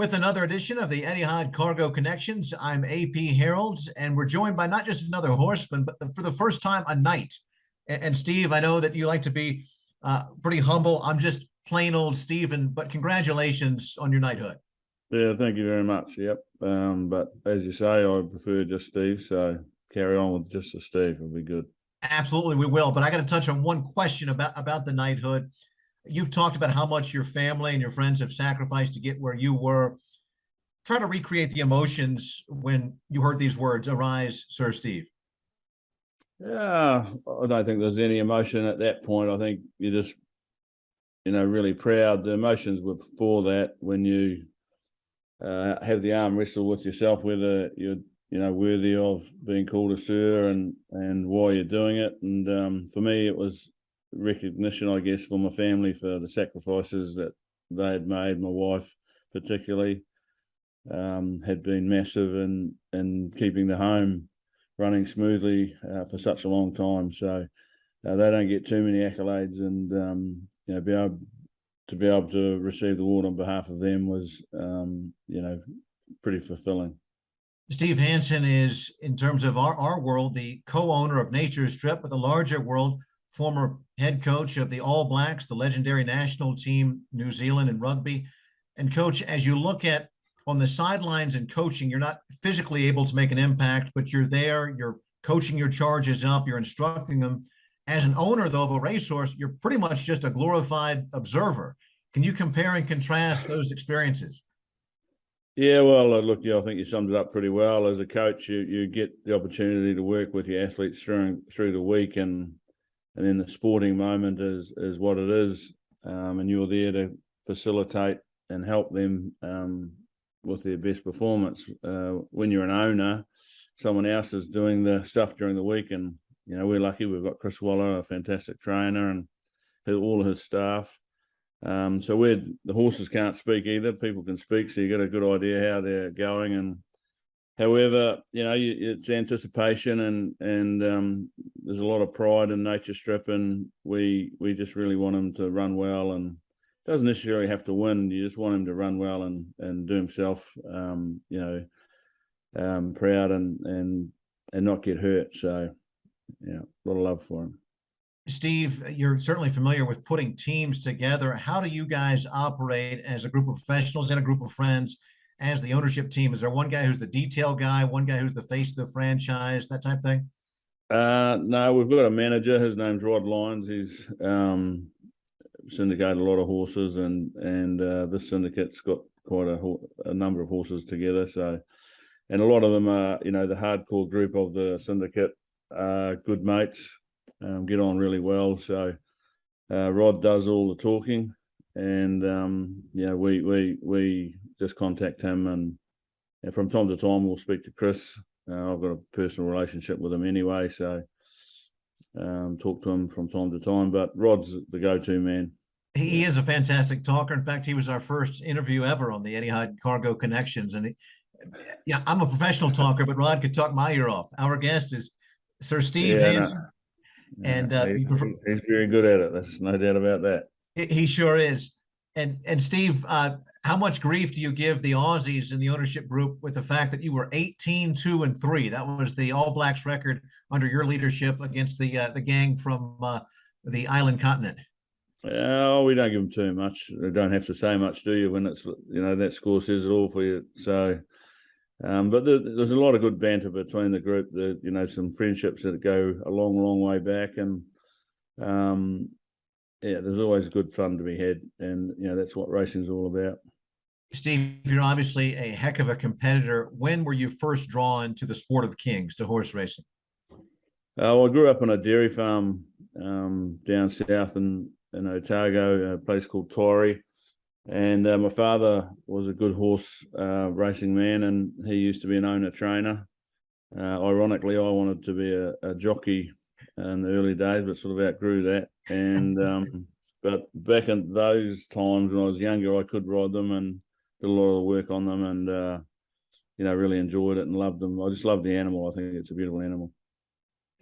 with another edition of the Etihad Cargo Connections. I'm AP Harold, and we're joined by not just another horseman, but for the first time, a knight. And Steve, I know that you like to be pretty humble. I'm just plain old Stephen, but congratulations on your knighthood. Yeah, thank you very much. Yep. But as you say, I prefer just Steve, so carry on with just a Steve. It'll be good. Absolutely, we will. But I got to touch on one question about the knighthood. You've talked about how much your family and your friends have sacrificed to get where you were. Try to recreate the emotions when you heard these words, "Arise, Sir Steve." Yeah, I don't think there's any emotion at that point. I think you're just, really proud. The emotions were before that when you have the arm wrestle with yourself, whether you're, worthy of being called a sir and why you're doing it. And for me, it was recognition, I guess, for my family for the sacrifices that they had made. My wife, particularly, had been massive in keeping the home running smoothly for such a long time. So they don't get too many accolades, and be able to receive the award on behalf of them was, pretty fulfilling. Steve Hansen is, in terms of our world, the co-owner of Nature's Strip, but the larger world, former head coach of the All Blacks, the legendary national team, New Zealand in rugby. And coach, as you look at on the sidelines and coaching, you're not physically able to make an impact, but you're there, you're coaching your charges up, you're instructing them. As an owner, though, of a racehorse, you're pretty much just a glorified observer. Can you compare and contrast those experiences? Yeah, well, look, I think you summed it up pretty well. As a coach, you get the opportunity to work with your athletes through the week, and then the sporting moment is what it is, and you're there to facilitate and help them with their best performance. When you're an owner, someone else is doing the stuff during the week, and we're lucky we've got Chris Waller, a fantastic trainer, and all of his staff. So the horses can't speak either. People can speak, so you get a good idea how they're going. And however, it's anticipation, and there's a lot of pride in Nature Strip, and we just really want him to run well, and doesn't necessarily have to win. You just want him to run well and do himself, proud and not get hurt. So, yeah, a lot of love for him. Steve, you're certainly familiar with putting teams together. How do you guys operate as a group of professionals and a group of friends as the ownership team? Is there one guy who's the detail guy, one guy who's the face of the franchise, that type of thing? No, we've got a manager. His name's Rod Lyons. He's syndicated a lot of horses, and this syndicate's got quite a number of horses together. So, and a lot of them are, the hardcore group of the syndicate are good mates. Get on really well. So Rod does all the talking, and we just contact him, and from time to time we'll speak to Chris. I've got a personal relationship with him anyway, so talk to him from time to time. But Rod's the go-to man. He is a fantastic talker. In fact, he was our first interview ever on the Etihad Cargo Connections. And I'm a professional talker, but Rod could talk my ear off. Our guest is Sir Steve Hansen. No. And he's very good at it. There's no doubt about that. He sure is. And Steve, how much grief do you give the Aussies in the ownership group with the fact that you were 18-2-3? That was the All Blacks record under your leadership against the gang from the island continent. Oh, we don't give them too much. They don't have to say much, do you? When it's that score says it all for you. So. But there's a lot of good banter between the group. Some friendships that go a long, long way back, and there's always good fun to be had, and that's what racing's all about. Steve, you're obviously a heck of a competitor. When were you first drawn to the sport of kings, to horse racing? I grew up on a dairy farm down south in Otago, a place called Tory. And my father was a good horse racing man, and he used to be an owner trainer. Ironically, I wanted to be a jockey in the early days, but sort of outgrew that. And but back in those times when I was younger, I could ride them and did a lot of work on them, and really enjoyed it and loved them. I just love the animal. I think it's a beautiful animal.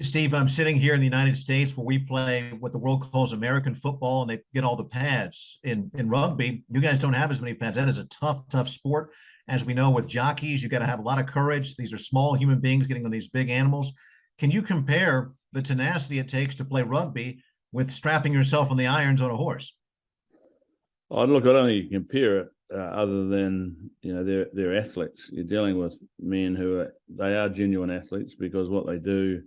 Steve, I'm sitting here in the United States where we play what the world calls American football, and they get all the pads. In rugby, you guys don't have as many pads. That is a tough, tough sport. As we know, with jockeys, you got to have a lot of courage. These are small human beings getting on these big animals. Can you compare the tenacity it takes to play rugby with strapping yourself on the irons on a horse? Oh, look, I don't think you can compare it, other than they're athletes. You're dealing with men they are genuine athletes, because what they do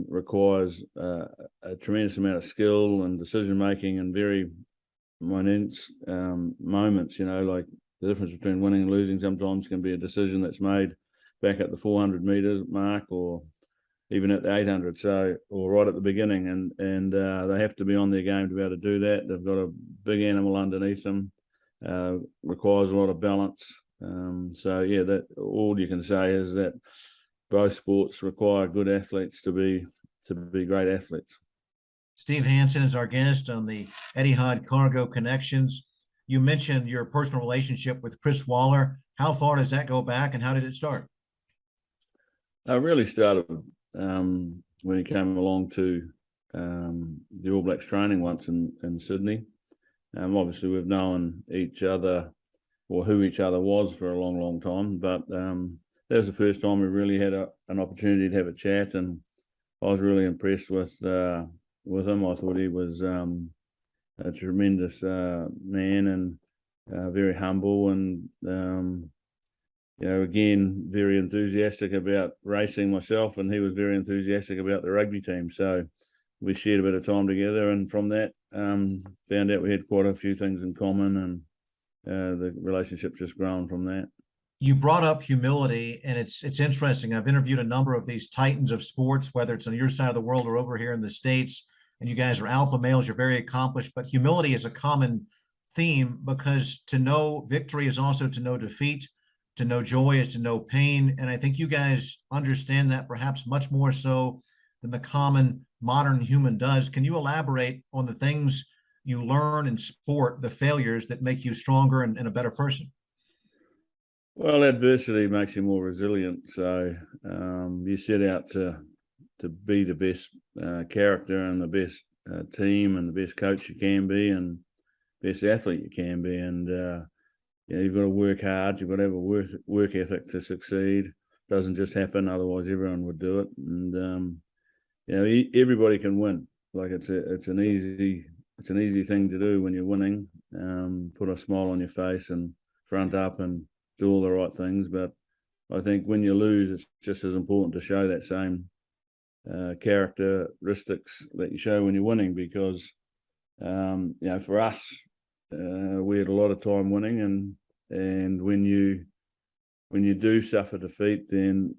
requires a tremendous amount of skill and decision making and very minute moments. Like the difference between winning and losing sometimes can be a decision that's made back at the 400 meters mark, or even at the 800, or right at the beginning, and they have to be on their game to be able to do that. They've got a big animal underneath them, requires a lot of balance. That all you can say is that both sports require good athletes to be great athletes. Steve Hansen is our guest on the Etihad Cargo Connections. You mentioned your personal relationship with Chris Waller. How far does that go back, and how did it start? I really started when he came along to the All Blacks training once in Sydney. Obviously, we've known each other, or who each other was, for a long, long time. But that was the first time we really had an opportunity to have a chat, and I was really impressed with him. I thought he was a tremendous man, and very humble, and again, very enthusiastic about racing myself, and he was very enthusiastic about the rugby team. So we shared a bit of time together, and from that, found out we had quite a few things in common, and the relationship just grown from that. You brought up humility, and it's interesting. I've interviewed a number of these titans of sports, whether it's on your side of the world or over here in the States, and you guys are alpha males, you're very accomplished, but humility is a common theme, because to know victory is also to know defeat. To know joy is to know pain. And I think you guys understand that perhaps much more so than the common modern human does. Can you elaborate on the things you learn in sport, the failures that make you stronger and a better person? Well, adversity makes you more resilient. So you set out to be the best character and the best team and the best coach you can be, and best athlete you can be. And you've got to work hard. You've got to have a work ethic to succeed. It doesn't just happen, otherwise everyone would do it. And everybody can win. Like it's an easy thing to do when you're winning. Put a smile on your face and front up and do all the right things. But I think when you lose, it's just as important to show that same characteristics that you show when you're winning, because for us, we had a lot of time winning, and when you do suffer defeat, then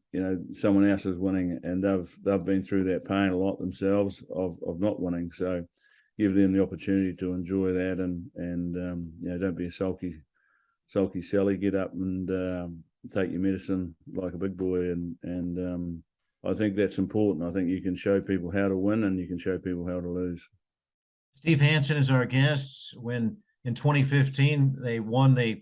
someone else is winning, and they've been through that pain a lot themselves of not winning. So give them the opportunity to enjoy that, and don't be a sulky Sally. Get up and take your medicine like a big boy, and I think that's important. I think you can show people how to win, and you can show people how to lose. Steve Hansen is our guest. When in 2015 they won the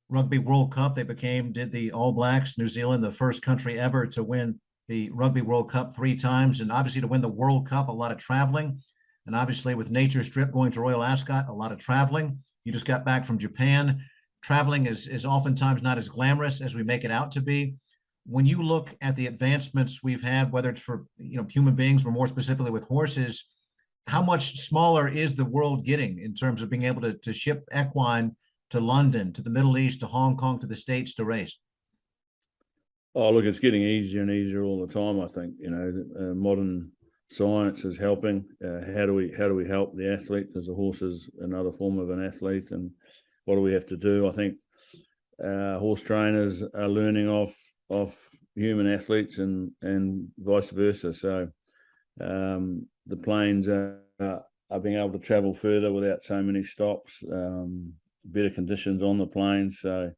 Rugby World Cup, did the All Blacks, New Zealand, the first country ever to win the Rugby World Cup 3 times. And obviously to win the World Cup, a lot of traveling. And obviously with Nature Strip going to Royal Ascot, a lot of traveling. You just got back from Japan. Traveling is oftentimes not as glamorous as we make it out to be. When you look at the advancements we've had, whether it's for human beings, but more specifically with horses, how much smaller is the world getting in terms of being able to ship equine to London, to the Middle East, to Hong Kong, to the States to race? Oh, look, it's getting easier and easier all the time. I think modern science is helping. How do we help the athlete? Because the horse is another form of an athlete, and what do we have to do? I think horse trainers are learning off human athletes, and vice versa. So the planes are being able to travel further without so many stops, better conditions on the plane. So,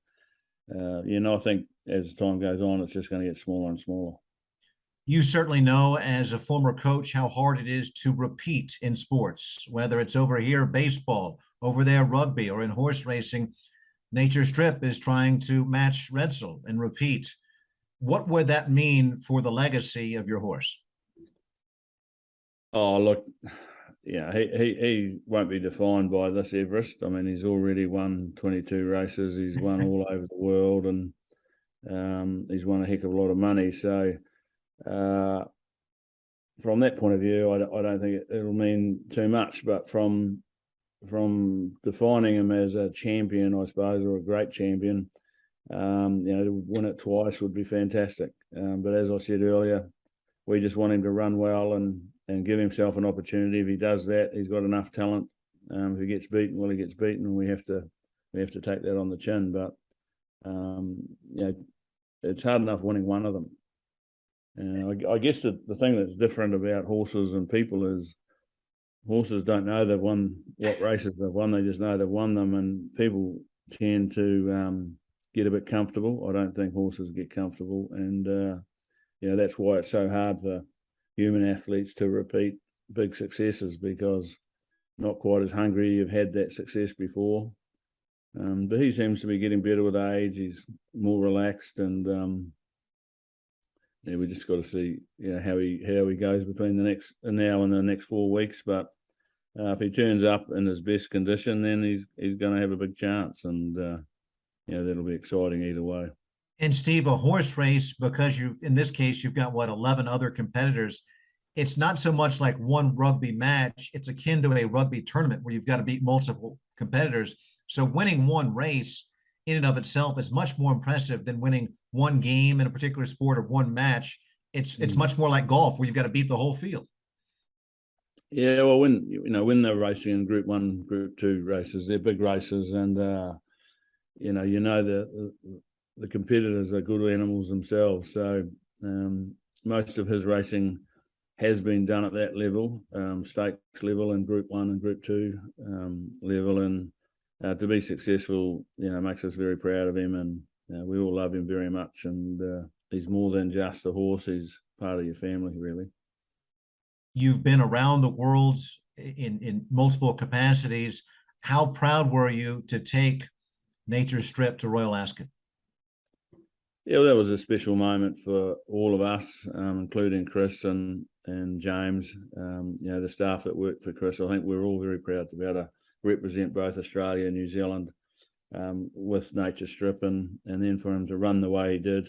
I think as time goes on, it's just going to get smaller and smaller. You certainly know, as a former coach, how hard it is to repeat in sports, whether it's over here, baseball, over there, rugby, or in horse racing. Nature Strip is trying to match Redsul and repeat. What would that mean for the legacy of your horse? Oh, look, he won't be defined by this Everest. I mean, he's already won 22 races. He's won all over the world, and he's won a heck of a lot of money. So, from that point of view, I don't think it'll mean too much. But from defining him as a champion, I suppose, or a great champion, to win it twice would be fantastic. But as I said earlier, we just want him to run well and give himself an opportunity. If he does that, he's got enough talent. If he gets beaten, well, he gets beaten, and we have to take that on the chin. But it's hard enough winning one of them. I guess the thing that's different about horses and people is horses don't know they've won what races they've won. They just know they've won them, and people tend to get a bit comfortable. I don't think horses get comfortable, and that's why it's so hard for human athletes to repeat big successes, because not quite as hungry. You've had that success before, but he seems to be getting better with age. He's more relaxed, and we just got to see how he goes between now and the next 4 weeks. But if he turns up in his best condition, then he's going to have a big chance, and that'll be exciting either way. And Steve, a horse race, because in this case, you've got 11 other competitors. It's not so much like one rugby match. It's akin to a rugby tournament where you've got to beat multiple competitors. So winning one race in and of itself is much more impressive than winning one game in a particular sport or one match. It's much more like golf where you've got to beat the whole field. Yeah, well, when they're racing in Group 1, Group 2 races, they're big races, and the competitors are good animals themselves. So most of his racing has been done at that level, stakes level, and Group 1 and Group 2 level, and to be successful, makes us very proud of him, and we all love him very much. And he's more than just a horse; he's part of your family, really. You've been around the world in multiple capacities. How proud were you to take Nature's Strip to Royal Ascot? Yeah, well, that was a special moment for all of us, including Chris and James. The staff that worked for Chris. I think we're all very proud to be able to represent both Australia and New Zealand with Nature's Strip, and then for him to run the way he did.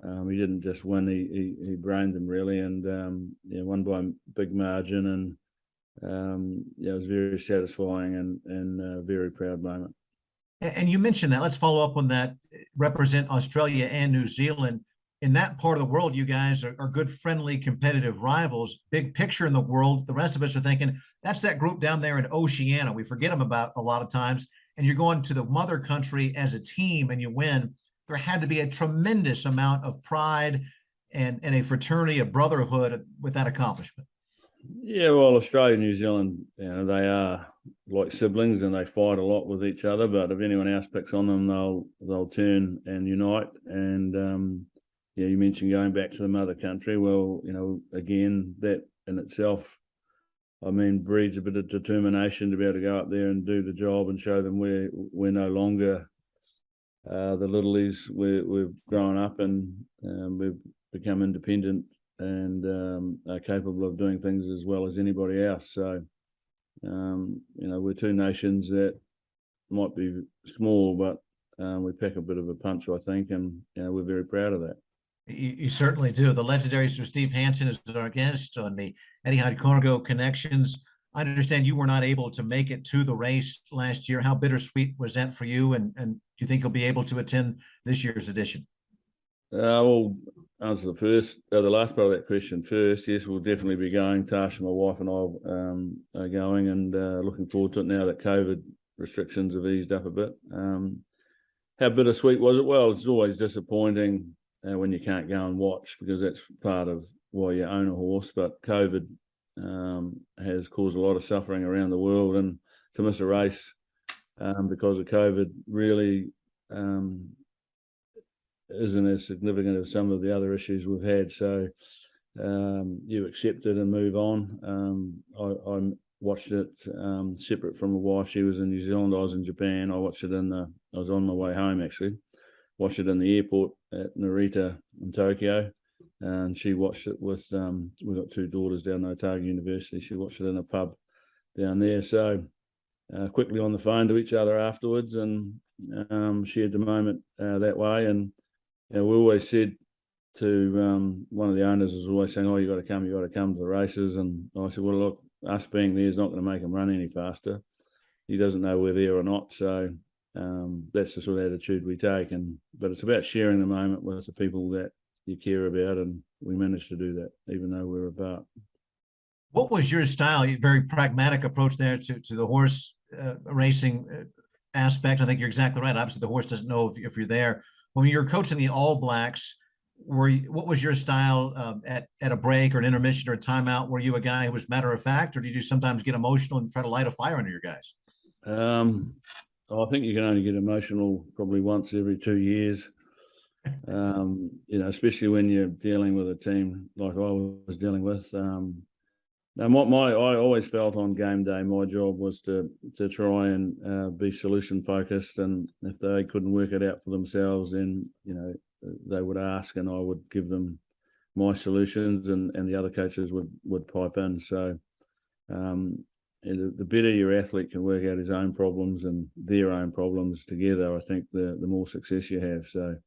He didn't just win; he brained them really, and won by a big margin, and it was very satisfying and a very proud moment. And you mentioned that. Let's follow up on that. Represent Australia and New Zealand. In that part of the world, you guys are good, friendly, competitive rivals. Big picture in the world, the rest of us are thinking that's that group down there in Oceania. We forget them about a lot of times. And you're going to the mother country as a team and you win. There had to be a tremendous amount of pride and a fraternity, a brotherhood with that accomplishment. Yeah, well, Australia and New Zealand, they are like siblings and they fight a lot with each other. But if anyone else picks on them, they'll turn and unite. And you mentioned going back to the mother country. Well, again, that in itself, breeds a bit of determination to be able to go up there and do the job and show them we're no longer the littlies. We've grown up and we've become independent and are capable of doing things as well as anybody else. So, we're two nations that might be small, but we pack a bit of a punch, I think, and we're very proud of that. You certainly do. The legendary Sir Steve Hansen is our guest on the Etihad Cargo Connections. I understand you were not able to make it to the race last year. How bittersweet was that for you? And do you think you'll be able to attend this year's edition? Well, answer the last part of that question first. Yes, we'll definitely be going. Tasha, my wife, and I are going, and looking forward to it now that COVID restrictions have eased up a bit. How bittersweet was it? Well, it's always disappointing when you can't go and watch, because that's part of why you own a horse. But COVID has caused a lot of suffering around the world, and to miss a race because of COVID really isn't as significant as some of the other issues we've had. So you accept it and move on. I watched it separate from my wife. She was in New Zealand, I was in Japan. I watched it I was on my way home actually. Watched it in the airport at Narita in Tokyo. and she watched it with we've got two daughters down at Otago University. She watched it in a pub down there. So quickly on the phone to each other afterwards, and shared the moment that way. And we always said to one of the owners was always saying, "Oh, you got to come to the races." And I said, "Well, look, us being there is not going to make him run any faster. He doesn't know we're there or not." So that's the sort of attitude we take. But it's about sharing the moment with the people that you care about, and we managed to do that, even though we're apart. What was your style? Very pragmatic approach there to the horse racing aspect. I think you're exactly right. Obviously, the horse doesn't know if you're there. When you're coaching the All Blacks, what was your style at a break or an intermission or a timeout? Were you a guy who was matter of fact, or did you sometimes get emotional and try to light a fire under your guys? I think you can only get emotional probably once every 2 years. Especially when you're dealing with a team like I was dealing with. Now, I always felt on game day, my job was to try and be solution focused, and if they couldn't work it out for themselves, then they would ask, and I would give them my solutions, and the other coaches would pipe in. So the better your athlete can work out his own problems and their own problems together, I think the more success you have. So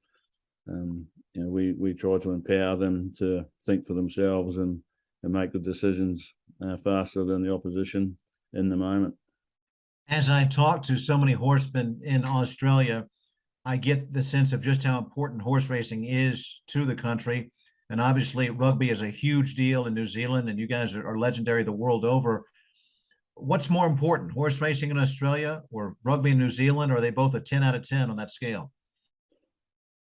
we try to empower them to think for themselves and make the decisions faster than the opposition in the moment. As I talk to so many horsemen in Australia, I get the sense of just how important horse racing is to the country. And obviously, rugby is a huge deal in New Zealand, and you guys are legendary the world over. What's more important, horse racing in Australia or rugby in New Zealand? Or are they both a 10 out of 10 on that scale?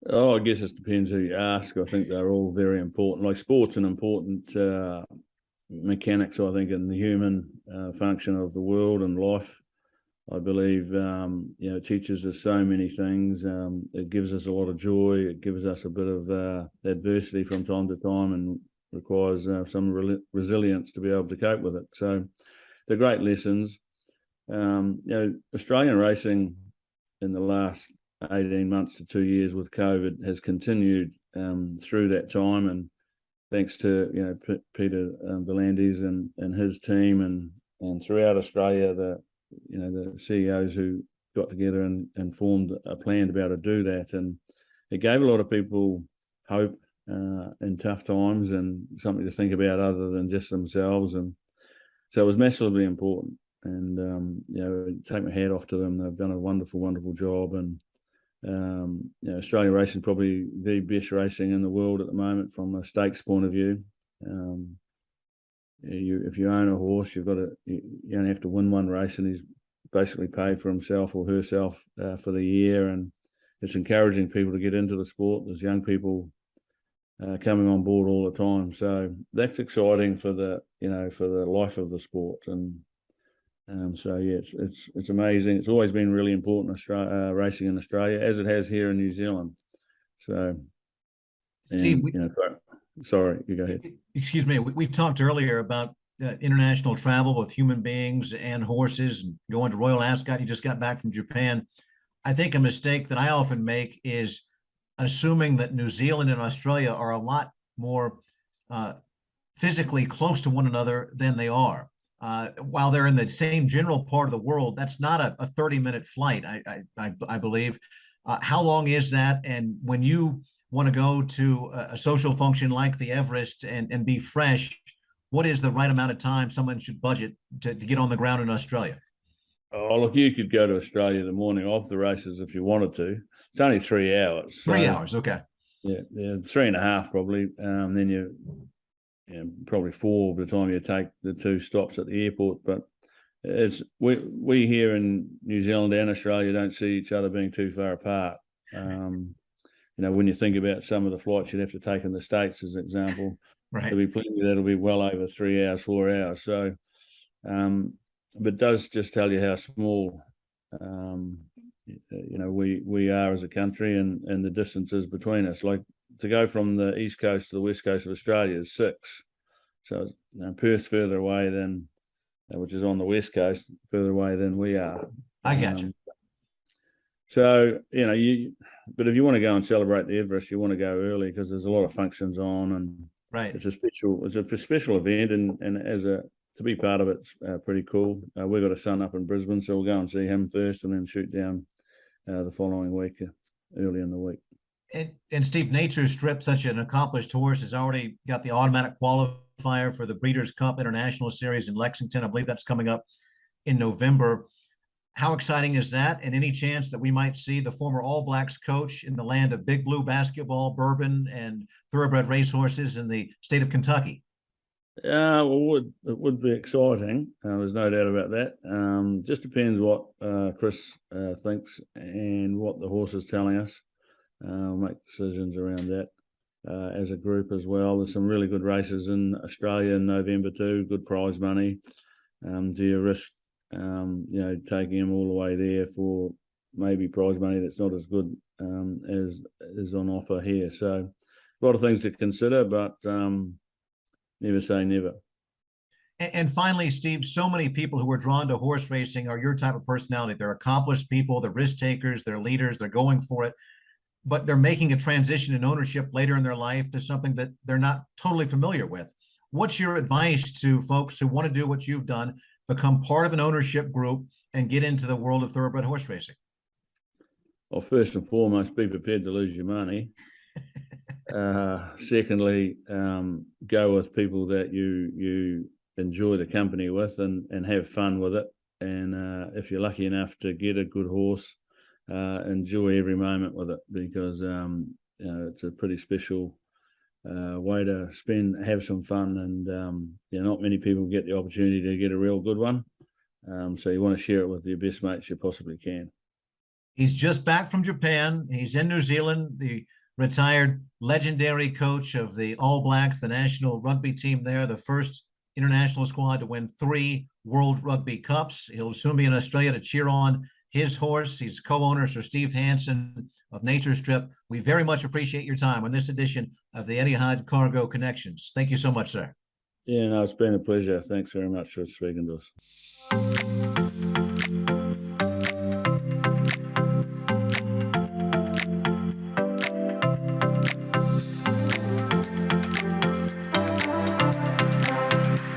Oh, I guess it depends who you ask. I think they're all very important. Like sport's an important mechanics, I think, in the human function of the world and life. I believe, it teaches us so many things. It gives us a lot of joy. It gives us a bit of adversity from time to time, and requires some resilience to be able to cope with it. So they're great lessons. Australian racing in the last 18 months to 2 years with COVID has continued through that time, and thanks to Peter V'landys and his team, and throughout Australia, the CEOs who got together and formed a plan to be able to do that, and it gave a lot of people hope in tough times and something to think about other than just themselves, and so it was massively important. And take my hat off to them. They've done a wonderful job, and Australian racing is probably the best racing in the world at the moment from a stakes point of view. If you own a horse, you only have to win one race, and he's basically paid for himself or herself for the year. And it's encouraging people to get into the sport. There's young people coming on board all the time, so that's exciting for the life of the sport. And it's amazing. It's always been really important, racing in Australia, as it has here in New Zealand. So, Steve, sorry, you go ahead. Excuse me. We talked earlier about international travel with human beings and horses, and going to Royal Ascot. You just got back from Japan. I think a mistake that I often make is assuming that New Zealand and Australia are a lot more physically close to one another than they are. While they're in the same general part of the world, that's not a 30-minute flight, I believe. How long is that? And when you want to go to a social function like the Everest and be fresh, what is the right amount of time someone should budget to get on the ground in Australia? Oh, look, you could go to Australia the morning of the races if you wanted to. It's only 3 hours. 3 hours, okay. Yeah, 3.5 probably. Then you probably 4 by the time you take the 2 stops at the airport. But we here in New Zealand and Australia don't see each other being too far apart. When you think about some of the flights you'd have to take in the States, as an example, right, there'll be plenty that'll be well over 3 hours, 4 hours. So, but it does just tell you how small, we are as a country, and the distances between us. Like, to go from the east coast to the west coast of Australia is 6. So Perth's further away than, which is on the west coast, further away than we are. I got you. So, but if you want to go and celebrate the Everest, you want to go early because there's a lot of functions on, and Right. it's a special event, and to be part of it's pretty cool. We've got a son up in Brisbane, so we'll go and see him first, and then shoot down the following week, early in the week. And Steve, Nature Strip, such an accomplished horse, has already got the automatic qualifier for the Breeders' Cup International Series in Lexington. I believe that's coming up in November. How exciting is that? And any chance that we might see the former All Blacks coach in the land of Big Blue basketball, bourbon, and thoroughbred racehorses in the state of Kentucky? Well, it would be exciting. There's no doubt about that. Just depends what Chris thinks and what the horse is telling us. We'll make decisions around that as a group as well. There's some really good races in Australia in November too. Good prize money. Do you risk, taking him all the way there for maybe prize money that's not as good as is on offer here? So a lot of things to consider, but never say never. And finally, Steve, so many people who are drawn to horse racing are your type of personality. They're accomplished people, they're risk takers, they're leaders, they're going for it, but they're making a transition in ownership later in their life to something that they're not totally familiar with. What's your advice to folks who want to do what you've done, become part of an ownership group and get into the world of thoroughbred horse racing? Well, first and foremost, be prepared to lose your money. Secondly, go with people that you enjoy the company with and have fun with it. And if you're lucky enough to get a good horse, enjoy every moment with it, because it's a pretty special way to have some fun. And not many people get the opportunity to get a real good one. So you want to share it with your best mates you possibly can. He's just back from Japan. He's in New Zealand, the retired legendary coach of the All Blacks, the national rugby team there, the first international squad to win 3 World Rugby Cups. He'll soon be in Australia to cheer on his horse. He's co-owner, Sir Steve Hansen of Nature Strip. We very much appreciate your time on this edition of the Etihad Cargo Connections. Thank you so much, sir. Yeah, no, it's been a pleasure. Thanks very much for speaking to us.